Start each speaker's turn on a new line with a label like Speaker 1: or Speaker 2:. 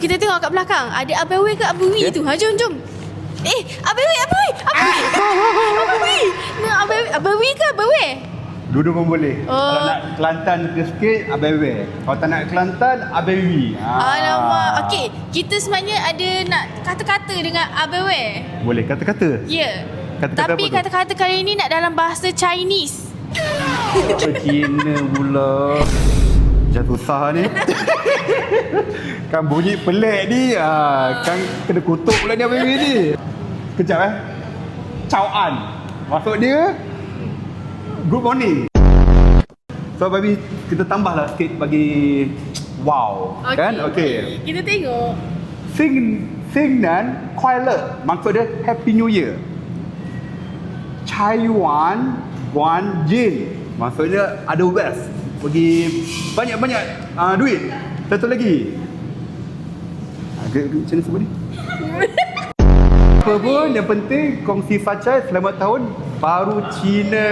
Speaker 1: Kita tengok kat belakang. Ada Abang Wei ke Abang Wei tu? Ha, jom, jom. Abang Wei, Abang Wei. Abang Wei. Abang Wei ke Abang Wei?
Speaker 2: Dua-dua pun boleh. Kalau nak Kelantan sikit, Abang Wei. Kalau tak nak Kelantan, Abang Wei.
Speaker 1: Alamak. Okey, kita sebenarnya ada nak kata-kata dengan Abang Wei.
Speaker 2: Boleh kata-kata?
Speaker 1: Ya.
Speaker 2: Kata-kata
Speaker 1: Tapi
Speaker 2: apa tu?
Speaker 1: kata-kata kali ini nak dalam bahasa Chinese.
Speaker 2: Cina pula. Macam susah ni. Kan bunyi pelik ni. Kan kena kutuk pula ni Abang Wei ni. Kejap Chow An. Maksud dia good morning. So baby, kita tambahlah sikit bagi wow. Kan? Okey.
Speaker 1: Kita tengok.
Speaker 2: Sing dan Kuala. Maksud dia Happy New Year. Taiwan Guan Jin. Maksudnya ada best. Bagi banyak-banyak duit. Satu lagi. Macam mana sebut ni? Apa pun yang penting kongsi facai selamat tahun baru Cina.